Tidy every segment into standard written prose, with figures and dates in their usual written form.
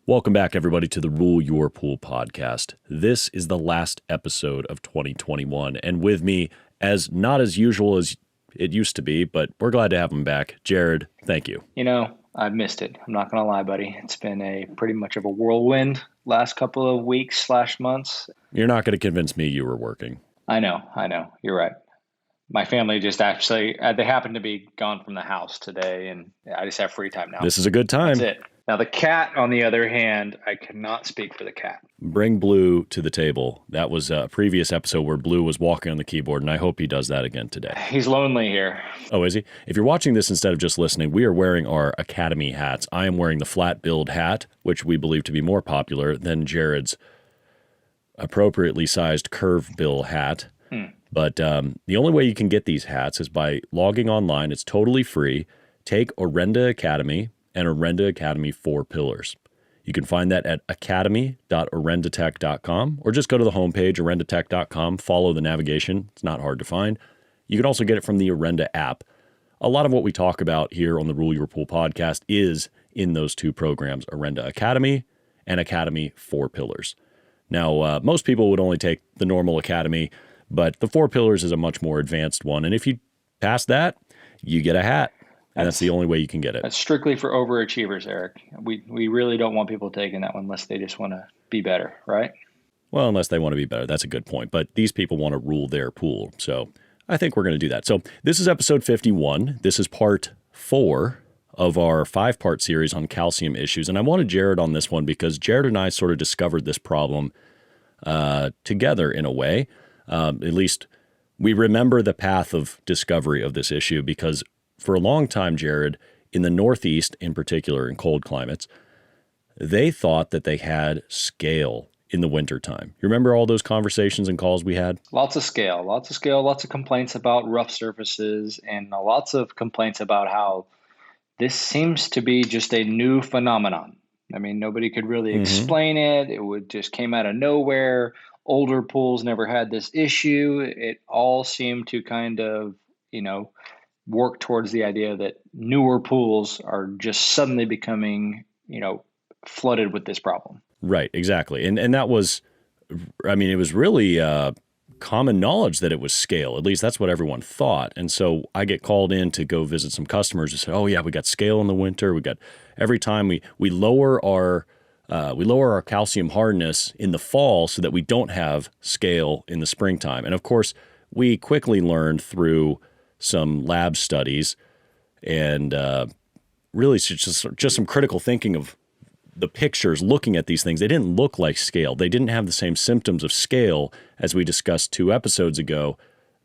Welcome back, everybody, to the Rule Your Pool podcast. This is the last episode of 2021, and with me, as not as usual as it used to be, but we're glad to have him back. Jared, thank you. You know, I've missed it. I'm not going to lie, buddy. It's been a pretty much of a whirlwind last couple of weeks/months. You're not going to convince me you were working. I know. You're right. My family just actually, they happen to be gone from the house today, and I just have free time now. This is a good time. That's it. Now, the cat, on the other hand, I cannot speak for the cat. Bring Blue to the table. That was a previous episode where Blue was walking on the keyboard, and I hope he does that again today. He's lonely here. Oh, is he? If you're watching this instead of just listening, we are wearing our Academy hats. I am wearing the flat-billed hat, which we believe to be more popular than Jared's appropriately sized curve bill hat. But the only way you can get these hats is by logging online. It's totally free. Take Orenda Academy and Orenda Academy 4 Pillars. You can find that at academy.orendatech.com or just go to the homepage, orendatech.com, follow the navigation. It's not hard to find. You can also get it from the Orenda app. A lot of what we talk about here on the Rule Your Pool podcast is in those two programs, Orenda Academy and Academy 4 Pillars. Now, most people would only take the normal Academy, but the 4 Pillars is a much more advanced one. And if you pass that, you get a hat. And that's the only way you can get it. That's strictly for overachievers, Eric. We really don't want people taking that one unless they just want to be better, right? Well, unless they want to be better. That's a good point. But these people want to rule their pool. So I think we're going to do that. So this is episode 51. This is part 4 of our 5-part series on calcium issues. And I wanted Jared on this one because Jared and I sort of discovered this problem together in a way. At least we remember the path of discovery of this issue because for a long time, Jared, in the Northeast in particular, in cold climates, they thought that they had scale in the wintertime. You remember all those conversations and calls we had? Lots of scale, lots of complaints about rough surfaces, and lots of complaints about how this seems to be just a new phenomenon. I mean, nobody could really explain it. It would just came out of nowhere. Older pools never had this issue. It all seemed to kind of, work towards the idea that newer pools are just suddenly becoming, flooded with this problem. Right, exactly. And that was, it was really common knowledge that it was scale. At least that's what everyone thought. And so I get called in to go visit some customers who say, oh yeah, we got scale in the winter. We got every time we lower our calcium hardness in the fall so that we don't have scale in the springtime. And of course, we quickly learned through some lab studies and really just some critical thinking of the pictures looking at these things. They didn't look like scale. They didn't have the same symptoms of scale as we discussed 2 episodes ago,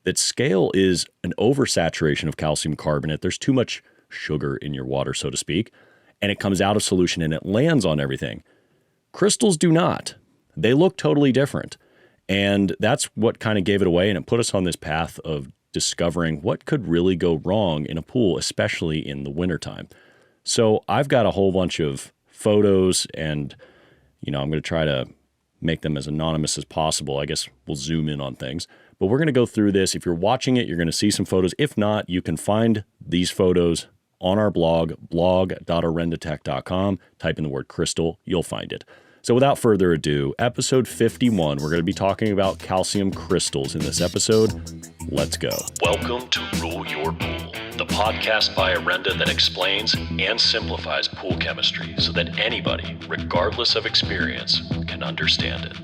that scale is an oversaturation of calcium carbonate. There's too much sugar in your water, so to speak, and it comes out of solution and it lands on everything. Crystals do not. They look totally different. And that's what kind of gave it away, and it put us on this path of discovering what could really go wrong in a pool, especially in the wintertime. So I've got a whole bunch of photos and, I'm going to try to make them as anonymous as possible. I guess we'll zoom in on things, but we're going to go through this. If you're watching it, you're going to see some photos. If not, you can find these photos on our blog, blog.orendatech.com. Type in the word crystal, you'll find it. So without further ado, episode 51, we're going to be talking about calcium crystals in this episode. Let's go. Welcome to Rule Your Pool, the podcast by Orenda that explains and simplifies pool chemistry so that anybody, regardless of experience, can understand it.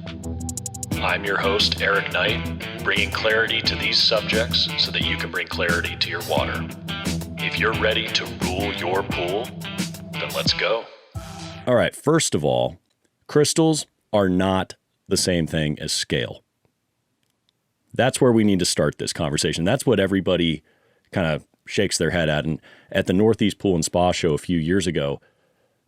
I'm your host, Eric Knight, bringing clarity to these subjects so that you can bring clarity to your water. If you're ready to rule your pool, then let's go. All right, first of all, crystals are not the same thing as scale. That's where we need to start this conversation. That's what everybody kind of shakes their head at. And at the Northeast Pool and Spa Show a few years ago,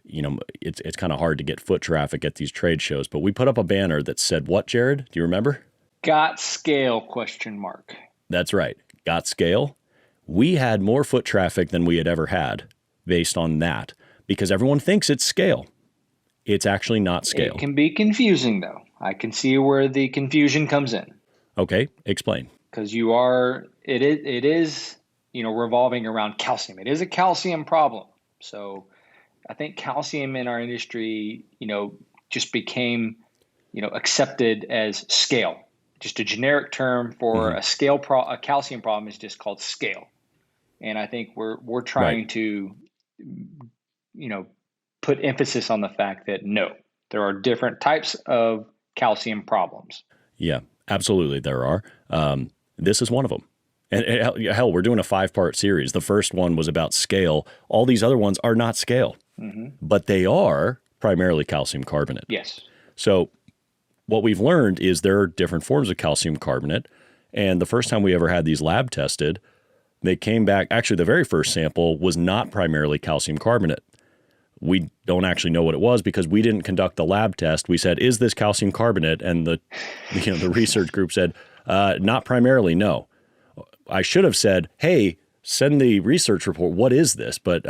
it's kind of hard to get foot traffic at these trade shows, but we put up a banner that said what, Jared? Do you remember? Got scale, ? That's right. Got scale. We had more foot traffic than we had ever had based on that because everyone thinks it's scale. It's actually not scale. It can be confusing, though. I can see where the confusion comes in. Okay, explain. Because it is revolving around calcium. It is a calcium problem. So I think calcium in our industry, just became, accepted as scale. Just a generic term for Hmm. a calcium problem is just called scale. And I think we're Right. trying to, put emphasis on the fact that no, there are different types of calcium problems. Yeah, absolutely. There are. This is one of them. And hell, we're doing a 5-part series. The first one was about scale. All these other ones are not scale, but they are primarily calcium carbonate. Yes. So what we've learned is there are different forms of calcium carbonate. And the first time we ever had these lab tested, they came back. Actually, the very first sample was not primarily calcium carbonate. We don't actually know what it was because we didn't conduct the lab test. We said, "Is this calcium carbonate?" And the research group said, "Not primarily, no." I should have said, "Hey, send the research report. What is this?" But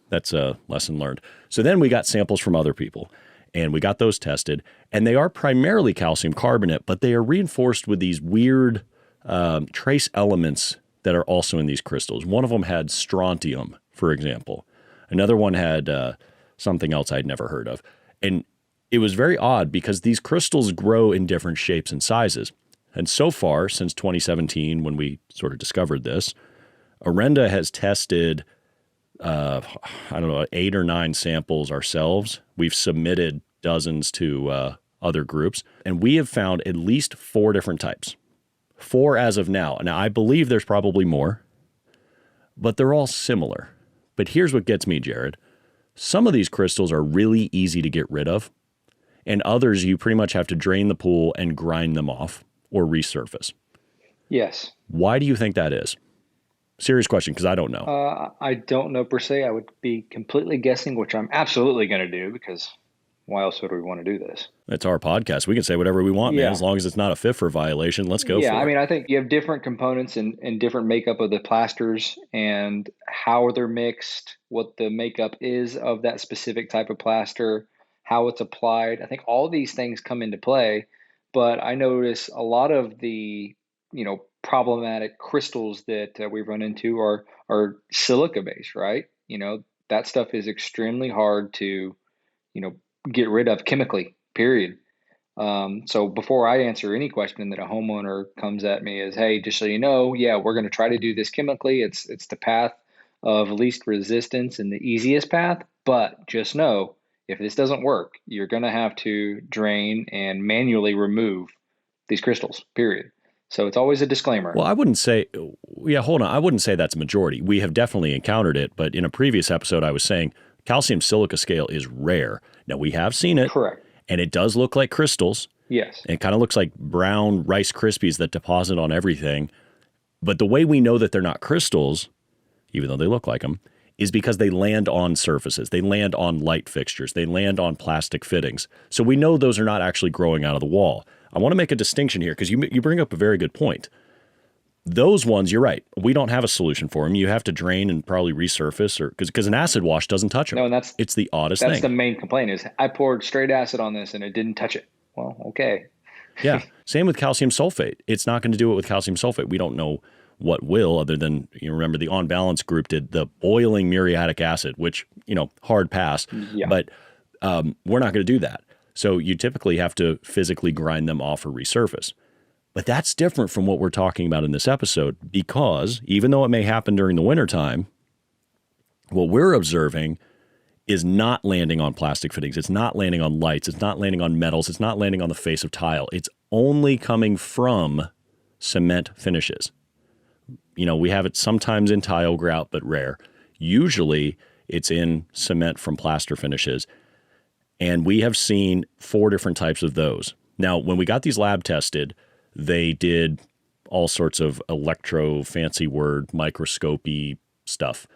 that's a lesson learned. So then we got samples from other people, and we got those tested, and they are primarily calcium carbonate, but they are reinforced with these weird trace elements that are also in these crystals. One of them had strontium, for example. Another one had something else I'd never heard of. And it was very odd because these crystals grow in different shapes and sizes. And so far, since 2017, when we sort of discovered this, Orenda has tested, 8 or 9 samples ourselves. We've submitted dozens to other groups, and we have found at least 4 different types. 4 as of now. Now, I believe there's probably more, but they're all similar. But here's what gets me, Jared. Some of these crystals are really easy to get rid of, and others you pretty much have to drain the pool and grind them off or resurface. Yes. Why do you think that is? Serious question, because I don't know. I don't know per se. I would be completely guessing, which I'm absolutely going to do because why else would we want to do this? It's our podcast. We can say whatever we want, man. As long as it's not a FIFA violation, let's go for it. I mean, I think you have different components and different makeup of the plasters and how they're mixed, what the makeup is of that specific type of plaster, how it's applied. I think all these things come into play, but I notice a lot of the, problematic crystals that we run into are silica based, right? That stuff is extremely hard to, get rid of chemically, period. So before I answer any question that a homeowner comes at me is, hey, just so you know, yeah, we're going to try to do this chemically. It's the path of least resistance and the easiest path. But just know, if this doesn't work, you're going to have to drain and manually remove these crystals, period. So it's always a disclaimer. Well, I wouldn't say, hold on. I wouldn't say that's a majority. We have definitely encountered it. But in a previous episode, I was saying calcium silica scale is rare. Now, we have seen it. Correct. And it does look like crystals. Yes. It kind of looks like brown Rice Krispies that deposit on everything. But the way we know that they're not crystals, even though they look like them, is because they land on surfaces. They land on light fixtures. They land on plastic fittings. So we know those are not actually growing out of the wall. I want to make a distinction here because you bring up a very good point. Those ones, you're right. We don't have a solution for them. You have to drain and probably resurface, or because an acid wash doesn't touch them. No, and it's the oddest thing. That's the main complaint is I poured straight acid on this and it didn't touch it. Well, okay. Yeah. Same with calcium sulfate. It's not going to do it with calcium sulfate. We don't know what will, other than, remember the On Balance group did the boiling muriatic acid, which, hard pass. Yeah. But we're not going to do that. So you typically have to physically grind them off or resurface. But that's different from what we're talking about in this episode because even though it may happen during the wintertime, what we're observing is not landing on plastic fittings. It's not landing on lights. It's not landing on metals. It's not landing on the face of tile. It's only coming from cement finishes. We have it sometimes in tile grout, but rare. Usually it's in cement from plaster finishes. And we have seen 4 different types of those. Now, when we got these lab tested, they did all sorts of fancy word, microscopy stuff,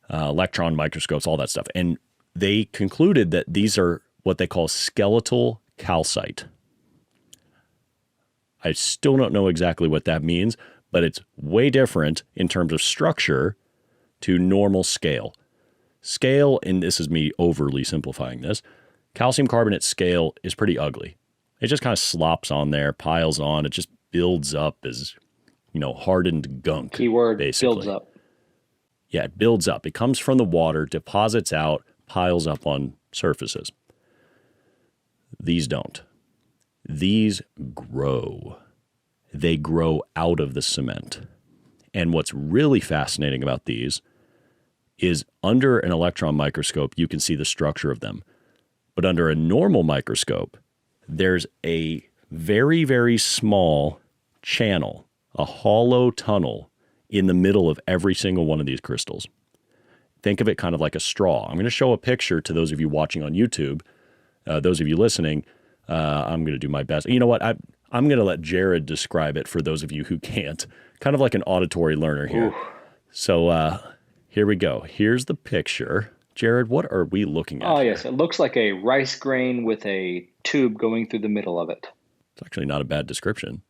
electron microscopes, all that stuff. And they concluded that these are what they call skeletal calcite. I still don't know exactly what that means, but it's way different in terms of structure to normal scale. Scale, and this is me overly simplifying this, calcium carbonate scale is pretty ugly. It just kind of slops on there, piles on. It just builds up as, hardened gunk. Keyword, basically. builds up. Yeah, it builds up. It comes from the water, deposits out, piles up on surfaces. These don't. These grow. They grow out of the cement. And what's really fascinating about these is under an electron microscope, you can see the structure of them. But under a normal microscope, there's a very, very small channel, a hollow tunnel in the middle of every single one of these crystals. Think of it kind of like a straw. I'm going to show a picture to those of you watching on YouTube. Those of you listening, I'm going to do my best. You know what? I'm going to let Jared describe it for those of you who can't. Kind of like an auditory learner here. Ooh. So here we go. Here's the picture. Jared, what are we looking at? Oh, yes. It looks like a rice grain with a tube going through the middle of it. It's actually not a bad description.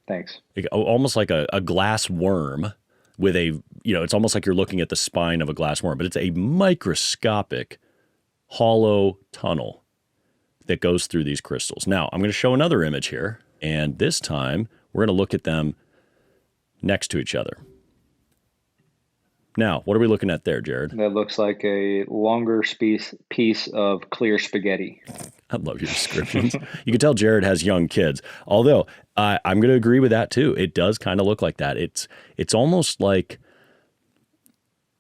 Thanks. Almost like a glass worm with it's almost like you're looking at the spine of a glass worm, but it's a microscopic hollow tunnel that goes through these crystals. Now, I'm going to show another image here, and this time we're going to look at them next to each other. Now, what are we looking at there, Jared? That looks like a longer piece of clear spaghetti. I love your descriptions. You can tell Jared has young kids. Although, I'm going to agree with that too. It does kind of look like that. It's almost like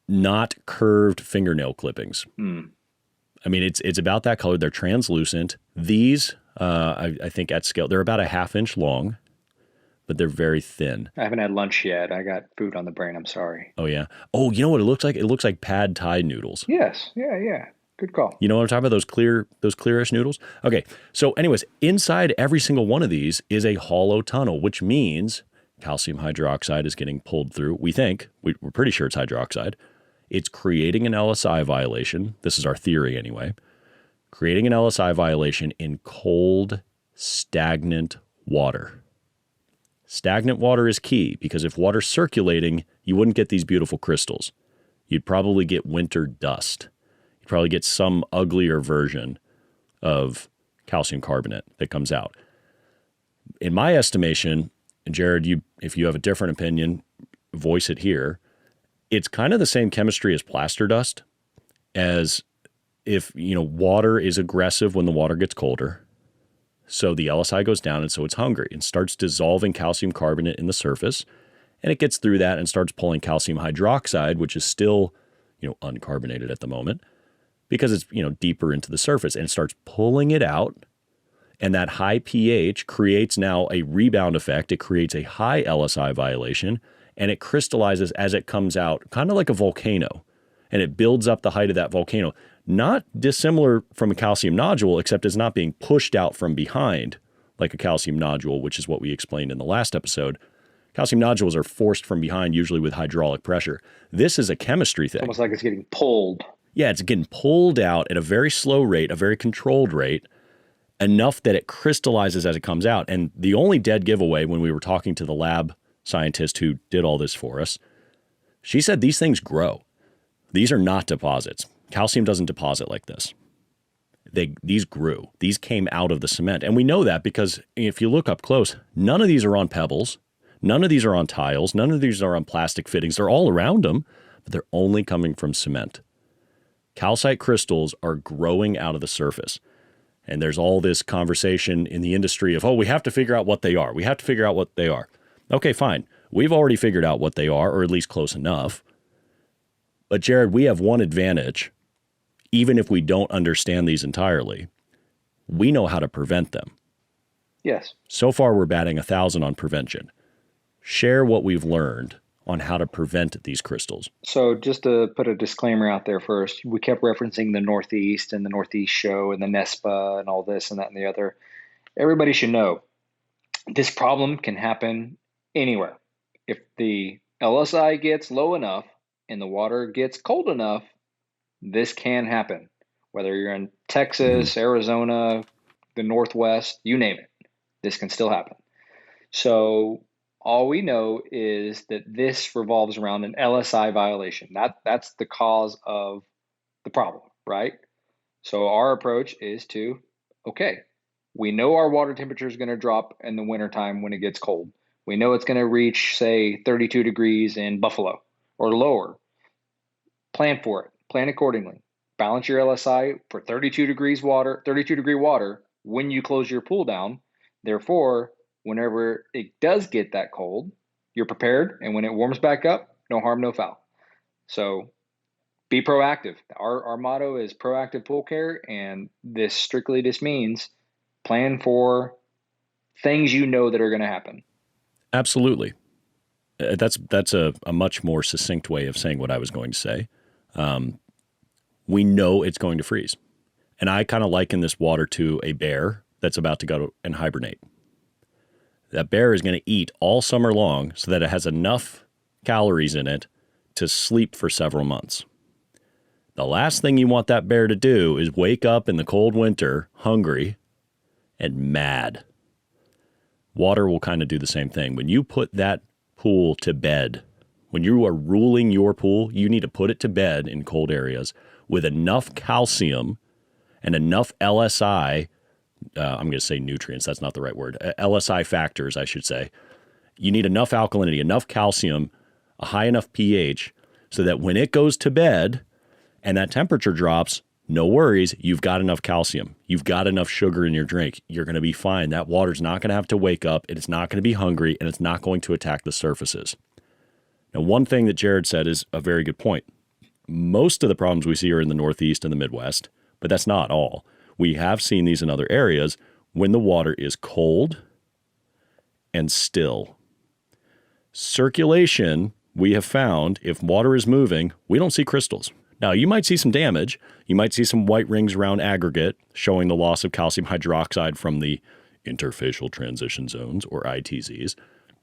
not curved fingernail clippings. I mean, it's about that color. They're translucent. These, I think at scale, they're about a 1/2 inch long, but they're very thin. I haven't had lunch yet. I got food on the brain. I'm sorry. Oh, yeah. Oh, you know what it looks like? It looks like pad thai noodles. Yes. Yeah. Good call. You know what I'm talking about? Those clearish noodles? Okay. So anyways, inside every single one of these is a hollow tunnel, which means calcium hydroxide is getting pulled through. We think, we're pretty sure it's hydroxide. It's creating an LSI violation. This is our theory anyway. Creating an LSI violation in cold, stagnant water. Stagnant water is key because if water's circulating, you wouldn't get these beautiful crystals. You'd probably get winter dust. You'd probably get some uglier version of calcium carbonate that comes out. In my estimation, and Jared, if you have a different opinion, voice it here. It's kind of the same chemistry as plaster dust, as if, water is aggressive when the water gets colder. So the LSI goes down, and so it's hungry and starts dissolving calcium carbonate in the surface. And it gets through that and starts pulling calcium hydroxide, which is still, uncarbonated at the moment, because it's, deeper into the surface, and it starts pulling it out. And that high pH creates now a rebound effect. It creates a high LSI violation, and it crystallizes as it comes out, kind of like a volcano. And it builds up the height of that volcano. Not dissimilar from a calcium nodule, except it's not being pushed out from behind like a calcium nodule, which is what we explained in the last episode. Calcium nodules are forced from behind, usually with hydraulic pressure. This is a chemistry thing. Almost like it's getting pulled. Yeah, it's getting pulled out at a very slow rate, a very controlled rate, enough that it crystallizes as it comes out. And the only dead giveaway when we were talking to the lab scientist who did all this for us, she said these things grow. These are not deposits. Calcium doesn't deposit like this. These grew. These came out of the cement. And we know that because if you look up close, none of these are on pebbles. None of these are on tiles. None of these are on plastic fittings. They're all around them, but they're only coming from cement. Calcite crystals are growing out of the surface. And there's all this conversation in the industry of, we have to figure out what they are. We have to figure out what they are. Okay, fine. We've already figured out what they are, or at least close enough. But Jared, we have one advantage. Even if we don't understand these entirely, we know how to prevent them. Yes. So far, we're batting 1,000 on prevention. Share what we've learned on how to prevent these crystals. So just to put a disclaimer out there first, we kept referencing the Northeast and the Northeast show and the NESPA and all this and that and the other. Everybody should know this problem can happen anywhere. If the LSI gets low enough and the water gets cold enough, this can happen. Whether you're in Texas, Arizona, the Northwest, you name it, this can still happen. So all we know is that this revolves around an LSI violation. That's the cause of the problem, right? So our approach is to, we know our water temperature is going to drop in the wintertime when it gets cold. We know it's going to reach, say, 32 degrees in Buffalo or lower. Plan for it. Plan accordingly. balance your LSI for 32 degree water when you close your pool down. Therefore, whenever it does get that cold, you're prepared. And when it warms back up, no harm, no foul. So be proactive. Our motto is proactive pool care. And this strictly just means plan for things you know that are going to happen. Absolutely. That's a much more succinct way of saying what I was going to say. We know it's going to freeze. And I kind of liken this water to a bear that's about to go and hibernate. That bear is going to eat all summer long so that it has enough calories in it to sleep for several months. The last thing you want that bear to do is wake up in the cold winter hungry and mad. Water will kind of do the same thing. When you put that pool to bed, when you are ruling your pool, you need to put it to bed in cold areas with enough calcium and enough LSI, I'm going to say nutrients, that's not the right word, LSI factors, I should say. You need enough alkalinity, enough calcium, a high enough pH, so that when it goes to bed and that temperature drops, no worries, you've got enough calcium. You've got enough sugar in your drink. You're going to be fine. That water's not going to have to wake up, it's not going to be hungry, and it's not going to attack the surfaces. Now, one thing that Jared said is a very good point. Most of the problems we see are in the Northeast and the Midwest, but that's not all. We have seen these in other areas when the water is cold and still. Circulation, we have found, if water is moving, we don't see crystals. Now, you might see some damage. You might see some white rings around aggregate showing the loss of calcium hydroxide from the interfacial transition zones, or ITZs.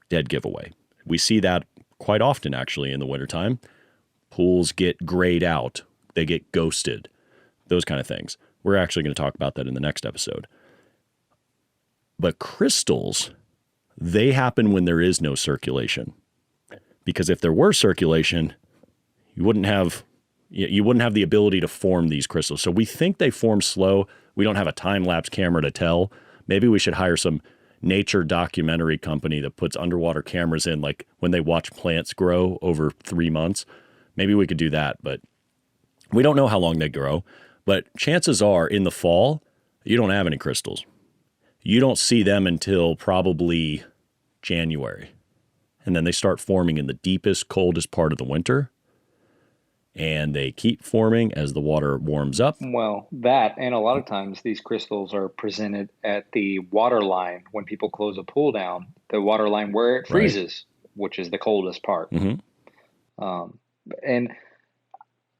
Dead giveaway. We see that quite often, actually, in the wintertime. Pools get grayed out. They get ghosted. Those kind of things. We're actually going to talk about that in the next episode. But crystals, they happen when there is no circulation. Because if there were circulation, you wouldn't have the ability to form these crystals. So we think they form slow. We don't have a time-lapse camera to tell. Maybe we should hire some nature documentary company that puts underwater cameras in, like when they watch plants grow over 3 months. Maybe we could do that, but we don't know how long they grow. But chances are in the fall, you don't have any crystals. You don't see them until probably January. And then they start forming in the deepest, coldest part of the winter. And they keep forming as the water warms up. Well, that, and a lot of times these crystals are presented at the water line when people close a pool down, the water line where it freezes, which is the coldest part. And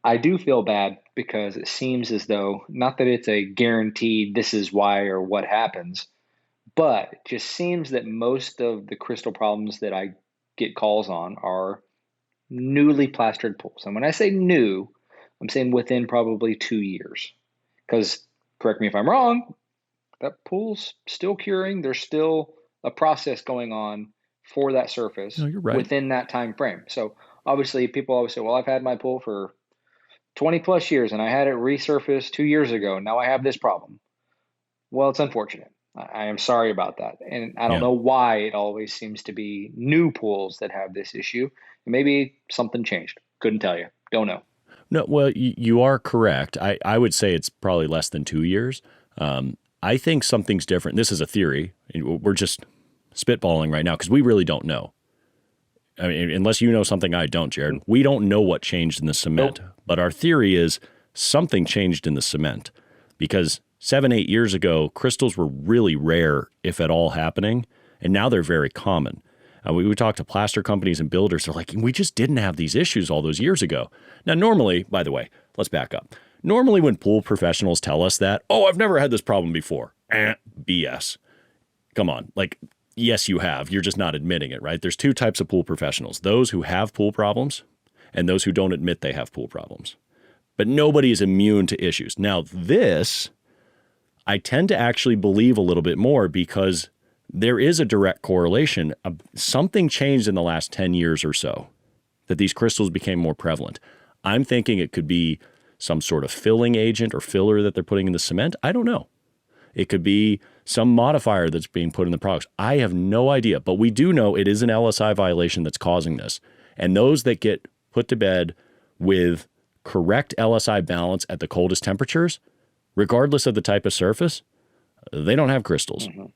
I do feel bad because it seems as though, not that it's a guaranteed this is why or what happens, but it just seems that most of the crystal problems that I get calls on are newly plastered pools. And when I say new, I'm saying within probably 2 years. Because, correct me if I'm wrong, that pool's still curing. There's still a process going on for that surface within that time frame. So obviously people always say, well, I've had my pool for 20 plus years and I had it resurfaced 2 years ago. Now I have this problem. Well, it's unfortunate. I am sorry about that. And I don't know why it always seems to be new pools that have this issue. Maybe something changed. Couldn't tell you. Don't know. No, well, you are correct. I would say it's probably less than 2 years. I think something's different. This is a theory. We're just spitballing right now because we really don't know. I mean, unless you know something I don't, Jared. We don't know what changed in the cement. Nope. But our theory is something changed in the cement because 7-8 years ago, crystals were really rare, if at all, happening, and now they're very common. We talked to plaster companies and builders. They're like, we just didn't have these issues all those years ago. Now, normally, by the way, let's back up. Normally, when pool professionals tell us that, oh, I've never had this problem before. BS. Come on. Like, yes, you have. You're just not admitting it, right? There's two types of pool professionals. Those who have pool problems and those who don't admit they have pool problems. But nobody is immune to issues. Now, this, I tend to actually believe a little bit more because there is a direct correlation. Something changed in the last 10 years or so that these crystals became more prevalent. I'm thinking it could be some sort of filling agent or filler that they're putting in the cement. I don't know. It could be some modifier that's being put in the products. I have no idea, but we do know it is an LSI violation that's causing this. And those that get put to bed with correct LSI balance at the coldest temperatures, regardless of the type of surface, they don't have crystals. Mm-hmm.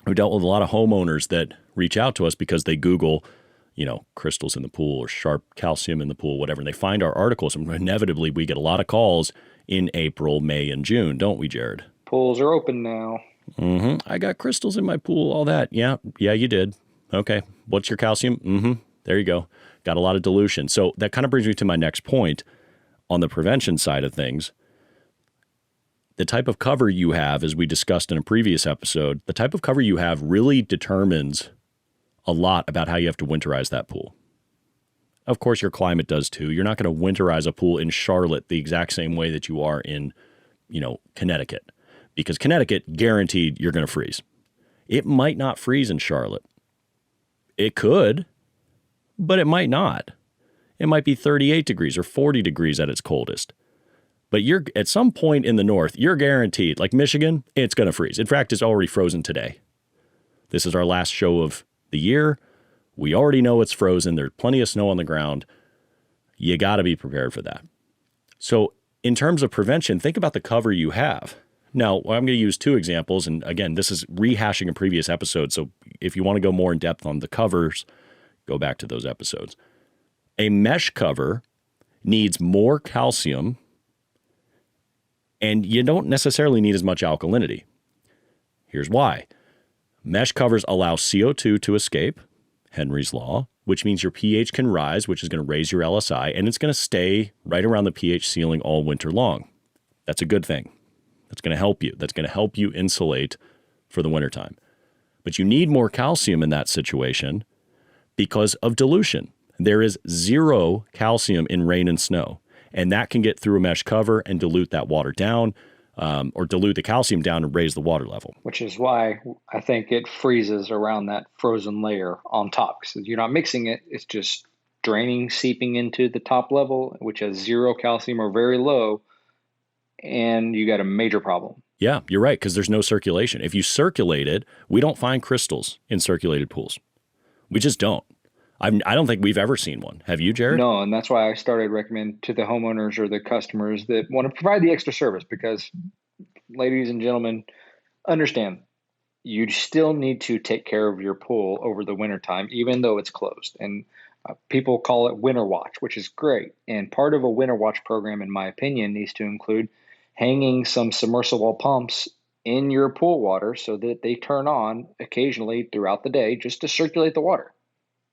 We dealt with a lot of homeowners that reach out to us because they Google, crystals in the pool or sharp calcium in the pool, whatever, and they find our articles. And inevitably, we get a lot of calls in April, May, and June, don't we, Jared? Pools are open now. Mm-hmm. I got crystals in my pool, all that. Yeah, you did. Okay. What's your calcium? Mm-hmm. There you go. Got a lot of dilution. So that kind of brings me to my next point on the prevention side of things. The type of cover you have, as we discussed in a previous episode, the type of cover you have really determines a lot about how you have to winterize that pool. Of course, your climate does too. You're not going to winterize a pool in Charlotte the exact same way that you are in, Connecticut, because Connecticut, guaranteed you're going to freeze. It might not freeze in Charlotte. It could, but it might not. It might be 38 degrees or 40 degrees at its coldest. But you're at some point in the north, you're guaranteed, like Michigan, it's going to freeze. In fact, it's already frozen today. This is our last show of the year. We already know it's frozen. There's plenty of snow on the ground. You got to be prepared for that. So in terms of prevention, think about the cover you have. Now, I'm going to use two examples. And again, this is rehashing a previous episode. So if you want to go more in depth on the covers, go back to those episodes. A mesh cover needs more calcium, and you don't necessarily need as much alkalinity. Here's why. Mesh covers allow CO2 to escape, Henry's law, which means your pH can rise, which is going to raise your LSI, and it's going to stay right around the pH ceiling all winter long. That's a good thing. That's going to help you. That's going to help you insulate for the wintertime. But you need more calcium in that situation because of dilution. There is zero calcium in rain and snow, and that can get through a mesh cover and dilute that water down, or dilute the calcium down and raise the water level. Which is why I think it freezes around that frozen layer on top. Because you're not mixing it, it's just draining, seeping into the top level, which has zero calcium or very low, and you got a major problem. Yeah, you're right, because there's no circulation. If you circulate it, we don't find crystals in circulated pools. We just don't. I don't think we've ever seen one. Have you, Jared? No, and that's why I started recommending to the homeowners or the customers that want to provide the extra service, because, ladies and gentlemen, understand, you still need to take care of your pool over the wintertime, even though it's closed. And people call it winter watch, which is great. And part of a winter watch program, in my opinion, needs to include hanging some submersible pumps in your pool water so that they turn on occasionally throughout the day just to circulate the water.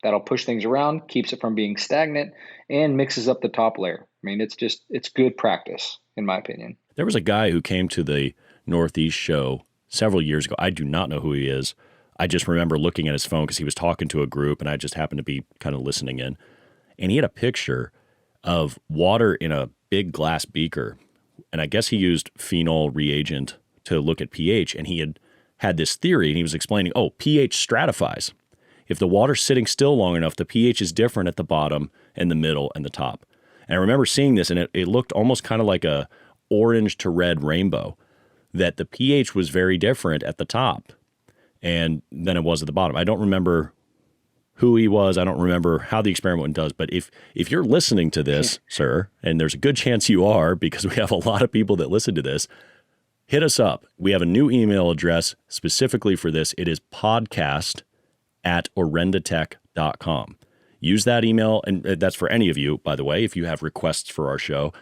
That'll push things around, keeps it from being stagnant, and mixes up the top layer. I mean, it's good practice, in my opinion. There was a guy who came to the Northeast show several years ago. I do not know who he is. I just remember looking at his phone because he was talking to a group, and I just happened to be kind of listening in. And he had a picture of water in a big glass beaker. And I guess he used phenol reagent to look at pH. And he had this theory, and he was explaining, pH stratifies. If the water's sitting still long enough, the pH is different at the bottom and the middle and the top. And I remember seeing this, and it looked almost kind of like a orange to red rainbow, that the pH was very different at the top and than it was at the bottom. I don't remember who he was. I don't remember how the experiment does. But if you're listening to this, sir, and there's a good chance you are, because we have a lot of people that listen to this, hit us up. We have a new email address specifically for this. It is podcast@orendatech.com. Use that email, and that's for any of you, by the way, if you have requests for our show,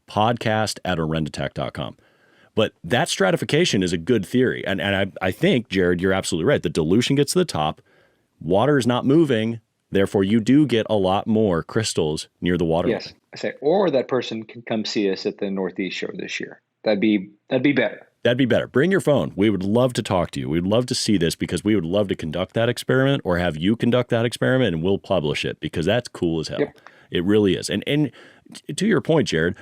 podcast@orendatech.com. But that stratification is a good theory. And I think, Jared, you're absolutely right. The dilution gets to the top. Water is not moving. Therefore, you do get a lot more crystals near the water. Yes. I say, or that person can come see us at the Northeast show this year. That'd be better. That'd be better. Bring your phone. We would love to talk to you. We'd love to see this, because we would love to conduct that experiment, or have you conduct that experiment, and we'll publish it, because that's cool as hell. Yep. It really is. And to your point, Jared,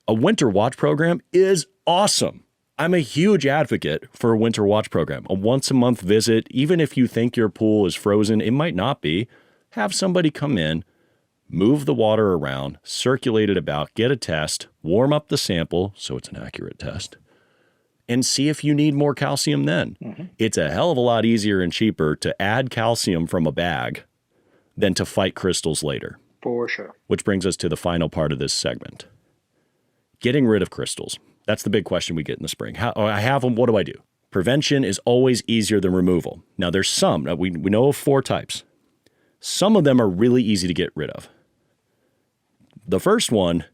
a winter watch program is awesome. I'm a huge advocate for a winter watch program. A once-a-month visit, even if you think your pool is frozen, it might not be. Have somebody come in, move the water around, circulate it about, get a test, warm up the sample so it's an accurate test, and see if you need more calcium then. Mm-hmm. It's a hell of a lot easier and cheaper to add calcium from a bag than to fight crystals later. For sure. Which brings us to the final part of this segment. getting rid of crystals. That's the big question we get in the spring. I have them, what do I do? Prevention is always easier than removal. Now, there's some. We know of 4 types. Some of them are really easy to get rid of. The first one,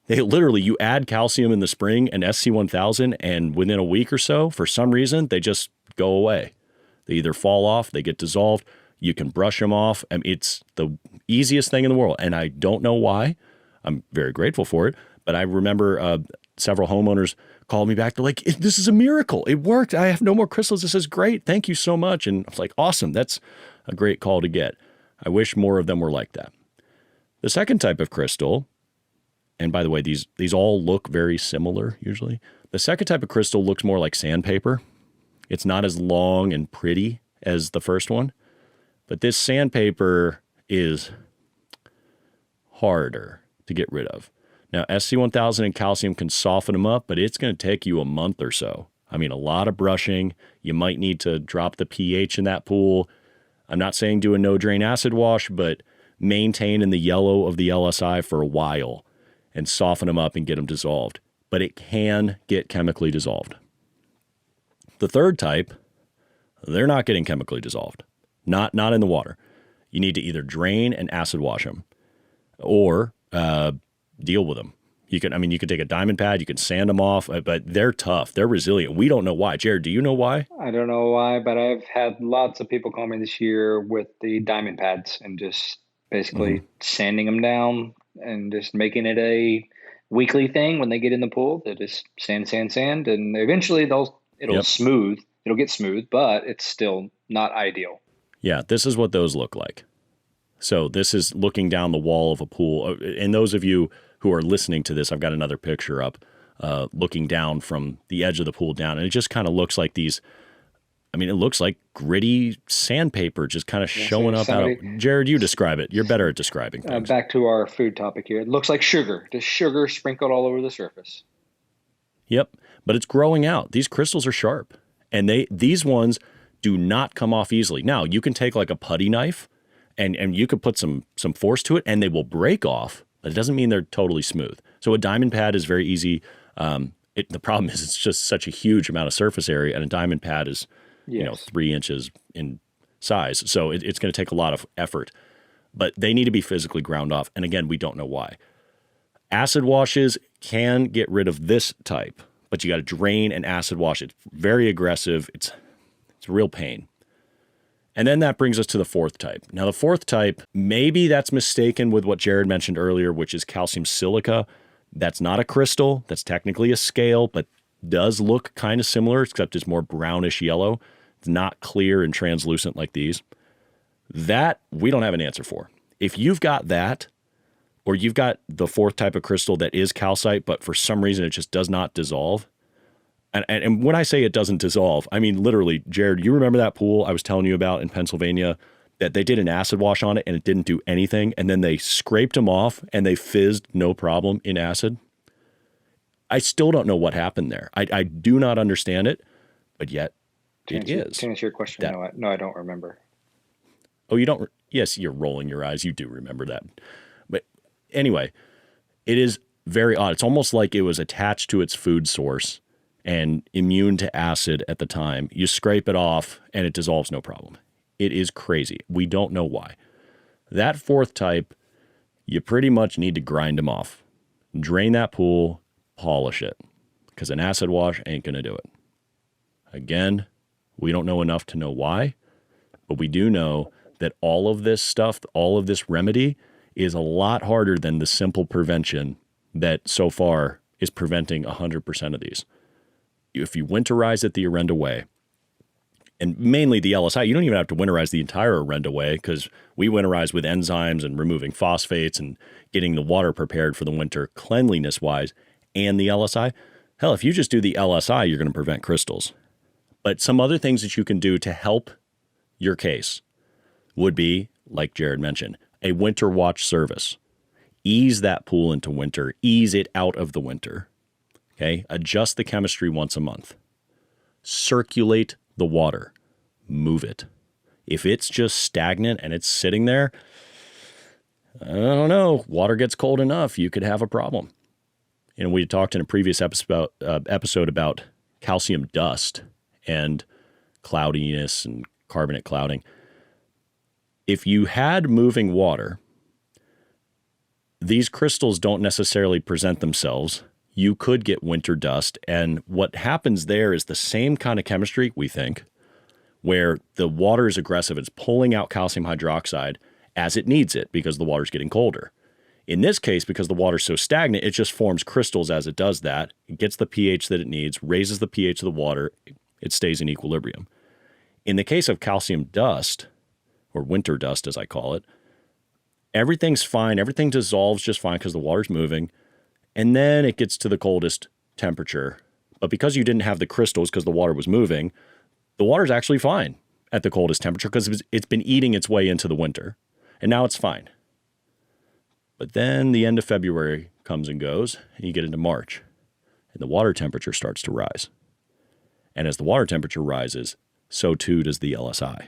you add calcium in the spring and SC1000, and within a week or so, for some reason, they just go away. They either fall off, they get dissolved, you can brush them off. I mean, it's the easiest thing in the world, and I don't know why. I'm very grateful for it, but I remember several homeowners called me back. They're like, this is a miracle. It worked. I have no more crystals. This is great. Thank you so much. And I was like, awesome. That's a great call to get. I wish more of them were like that. The second type of crystal, and by the way, these all look very similar usually. The second type of crystal looks more like sandpaper. It's not as long and pretty as the first one, but this sandpaper is harder to get rid of. Now, SC1000 and calcium can soften them up, but it's going to take you a month or so. I mean, a lot of brushing. You might need to drop the pH in that pool. I'm not saying do a no-drain acid wash, but maintain in the yellow of the LSI for a while and soften them up and get them dissolved. But it can get chemically dissolved. The third type, they're not getting chemically dissolved. Not in the water. You need to either drain and acid wash them or deal with them. You could take a diamond pad, you can sand them off, but they're tough. They're resilient. We don't know why. Jared, do you know why? I don't know why, but I've had lots of people call me this year with the diamond pads and just basically sanding them down and just making it a weekly thing when they get in the pool. They just sand, and eventually it'll smooth. It'll get smooth, but it's still not ideal. Yeah, this is what those look like. So this is looking down the wall of a pool. And those of you who are listening to this, I've got another picture up looking down from the edge of the pool down. And it just kind of looks like it looks like gritty sandpaper just kind of showing up. Jared, you describe it. You're better at describing things. Back to our food topic here. It looks like sugar. Just sugar sprinkled all over the surface. Yep, but it's growing out. These crystals are sharp. And these ones do not come off easily. Now, you can take like a putty knife and you could put some force to it and they will break off, but it doesn't mean they're totally smooth. So a diamond pad is very easy. The problem is it's just such a huge amount of surface area, and a diamond pad is 3 inches in size. So it's going to take a lot of effort, but they need to be physically ground off. And again, we don't know why. Acid washes can get rid of this type, but you got to drain and acid wash. It's very aggressive. It's a real pain. And then that brings us to the fourth type. Now, the fourth type, maybe that's mistaken with what Jared mentioned earlier, which is calcium silica. That's not a crystal. That's technically a scale, but does look kind of similar, except it's more brownish yellow. It's not clear and translucent like these. That we don't have an answer for. If you've got that, or you've got the fourth type of crystal that is calcite, but for some reason it just does not dissolve. And when I say it doesn't dissolve, I mean literally, Jared, you remember that pool I was telling you about in Pennsylvania that they did an acid wash on it and it didn't do anything, and then they scraped them off and they fizzed no problem in acid? I still don't know what happened there. I do not understand it, but yet it is. To answer your question, no, I don't remember. Oh, you don't? Yes, you're rolling your eyes. You do remember that. But anyway, it is very odd. It's almost like it was attached to its food source and immune to acid at the time. You scrape it off and it dissolves no problem. It is crazy. We don't know why. That fourth type, you pretty much need to grind them off. Drain that pool, polish it, because an acid wash ain't going to do it. Again, we don't know enough to know why, but we do know that all of this stuff, all of this remedy is a lot harder than the simple prevention that so far is preventing 100% of these. If you winterize it the Orenda way, and mainly the LSI, you don't even have to winterize the entire Orenda way, because we winterize with enzymes and removing phosphates and getting the water prepared for the winter cleanliness-wise, and the LSI. Hell, if you just do the LSI, you're going to prevent crystals. But some other things that you can do to help your case would be, like Jared mentioned, a winter watch service. Ease that pool into winter. Ease it out of the winter. Okay? Adjust the chemistry once a month. Circulate the water. Move it. If it's just stagnant and it's sitting there, I don't know, water gets cold enough, you could have a problem. And we talked in a previous episode about calcium dust and cloudiness and carbonate clouding. If you had moving water, these crystals don't necessarily present themselves. You could get winter dust. And what happens there is the same kind of chemistry, we think, where the water is aggressive. It's pulling out calcium hydroxide as it needs it because the water's getting colder. In this case, because the water's so stagnant, it just forms crystals as it does that. It gets the pH that it needs, raises the pH of the water. It stays in equilibrium. In the case of calcium dust, or winter dust as I call it, everything's fine. Everything dissolves just fine because the water's moving. And then it gets to the coldest temperature. But because you didn't have the crystals because the water was moving, the water's actually fine at the coldest temperature because it's been eating its way into the winter. And now it's fine. But then the end of February comes and goes, and you get into March, and the water temperature starts to rise. And as the water temperature rises, so too does the LSI.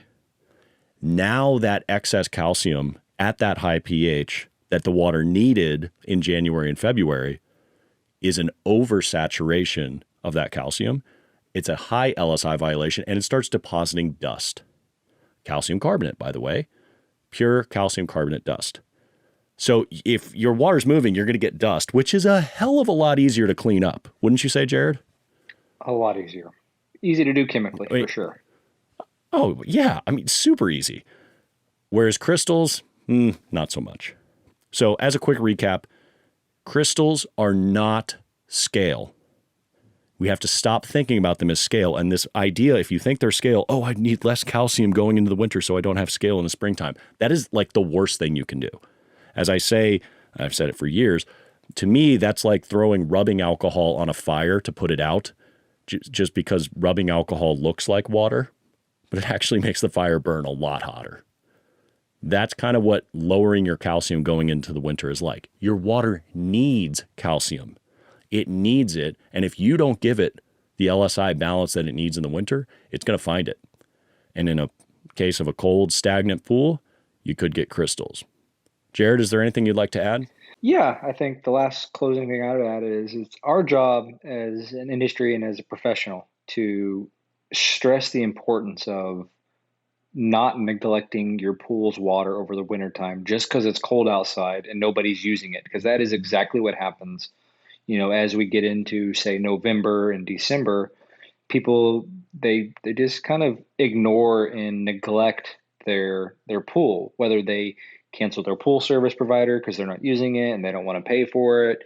Now that excess calcium at that high pH that the water needed in January and February is an oversaturation of that calcium. It's a high LSI violation, and it starts depositing dust. Calcium carbonate, by the way, pure calcium carbonate dust. So if your water's moving, you're going to get dust, which is a hell of a lot easier to clean up. Wouldn't you say, Jared? A lot easier. Easy to do chemically, for sure. Oh, yeah. I mean, super easy. Whereas crystals, not so much. So as a quick recap, crystals are not scale. We have to stop thinking about them as scale. And this idea, if you think they're scale, oh, I need less calcium going into the winter so I don't have scale in the springtime. That is like the worst thing you can do. As I say, I've said it for years, to me, that's like throwing rubbing alcohol on a fire to put it out, just because rubbing alcohol looks like water, but it actually makes the fire burn a lot hotter. That's kind of what lowering your calcium going into the winter is like. Your water needs calcium. It needs it, and if you don't give it the LSI balance that it needs in the winter, it's going to find it. And in a case of a cold, stagnant pool, you could get crystals. Jared, is there anything you'd like to add? Yeah, I think the last closing thing I would add is it's our job as an industry and as a professional to stress the importance of not neglecting your pool's water over the wintertime just because it's cold outside and nobody's using it, because that is exactly what happens. As we get into, say, November and December, people they just kind of ignore and neglect their pool, whether they cancel their pool service provider because they're not using it and they don't want to pay for it,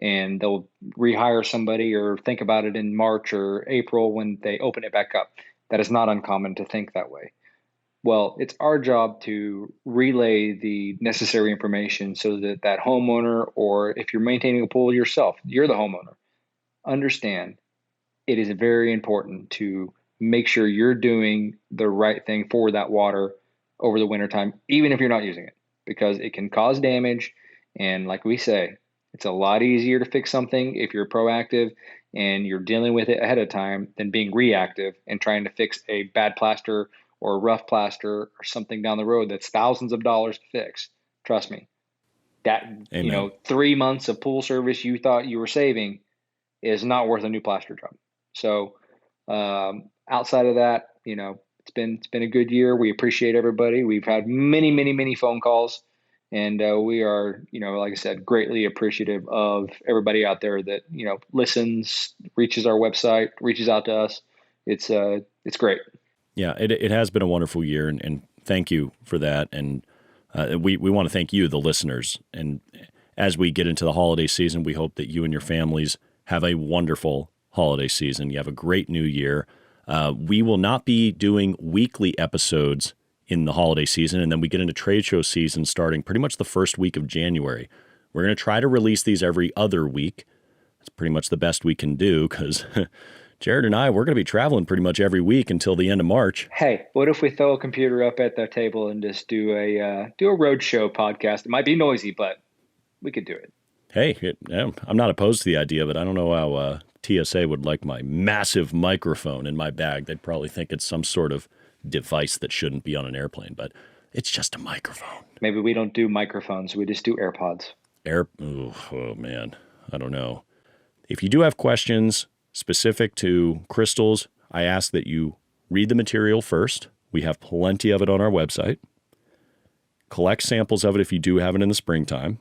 and they'll rehire somebody or think about it in March or April when they open it back up. That is not uncommon to think that way. Well, it's our job to relay the necessary information so that that homeowner, or if you're maintaining a pool yourself, you're the homeowner, understand it is very important to make sure you're doing the right thing for that water over the wintertime, even if you're not using it, because it can cause damage. And like we say, it's a lot easier to fix something if you're proactive and you're dealing with it ahead of time than being reactive and trying to fix a bad plaster or a rough plaster or something down the road that's thousands of dollars to fix. Trust me, that, Amen. 3 months of pool service you thought you were saving is not worth a new plaster job. So outside of that, it's been a good year. We appreciate everybody. We've had many, many, many phone calls, and we are, like I said, greatly appreciative of everybody out there that listens, reaches our website, reaches out to us. It's great. Yeah, it has been a wonderful year, and thank you for that. And we want to thank you, the listeners. And as we get into the holiday season, we hope that you and your families have a wonderful holiday season. You have a great new year. We will not be doing weekly episodes in the holiday season, and then we get into trade show season starting pretty much the first week of January. We're going to try to release these every other week. That's pretty much the best we can do because Jared and we're going to be traveling pretty much every week until the end of March. Hey, what if we throw a computer up at the table and just do a roadshow podcast? It might be noisy, but we could do it. Hey, I'm not opposed to the idea, but I don't know how TSA would like my massive microphone in my bag. They'd probably think it's some sort of device that shouldn't be on an airplane, but it's just a microphone. Maybe we don't do microphones. We just do AirPods. Oh man, I don't know. If you do have questions specific to crystals, I ask that you read the material first. We have plenty of it on our website. Collect samples of it if you do have it in the springtime.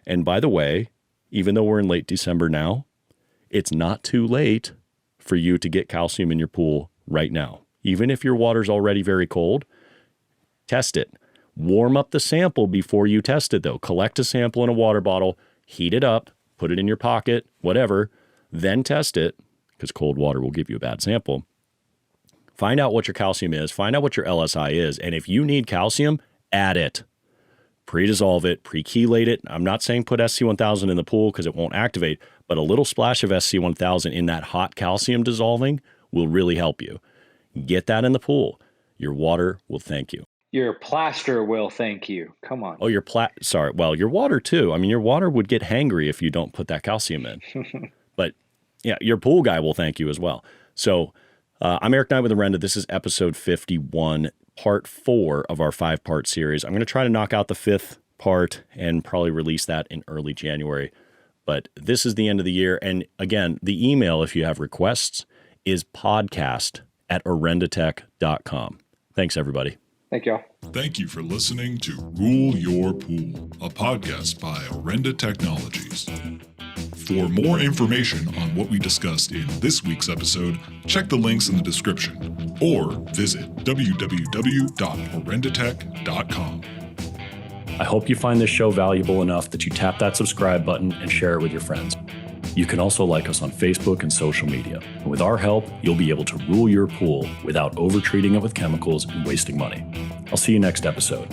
And by the way, even though we're in late December now, it's not too late for you to get calcium in your pool right now. Even if your water's already very cold, test it. Warm up the sample before you test it, though. Collect a sample in a water bottle, heat it up, put it in your pocket, whatever, then test it, because cold water will give you a bad sample. Find out what your calcium is, find out what your LSI is, and if you need calcium, add it. Pre-dissolve it, pre-chelate it. I'm not saying put SC1000 in the pool because it won't activate, but a little splash of SC1000 in that hot calcium dissolving will really help you. Get that in the pool. Your water will thank you. Your plaster will thank you. Come on. Oh, your water too. I mean, your water would get hangry if you don't put that calcium in. But yeah, your pool guy will thank you as well. So I'm Eric Knight with Orenda. This is episode 51, part 4 of our 5-part series. I'm going to try to knock out the 5th part and probably release that in early January. But this is the end of the year. And again, the email, if you have requests, is podcast@orendatech.com. Thanks, everybody. Thank y'all. Thank you for listening to Rule Your Pool, a podcast by Orenda Technologies. For more information on what we discussed in this week's episode, check the links in the description or visit www.orendatech.com. I hope you find this show valuable enough that you tap that subscribe button and share it with your friends. You can also like us on Facebook and social media. And with our help, you'll be able to rule your pool without over-treating it with chemicals and wasting money. I'll see you next episode.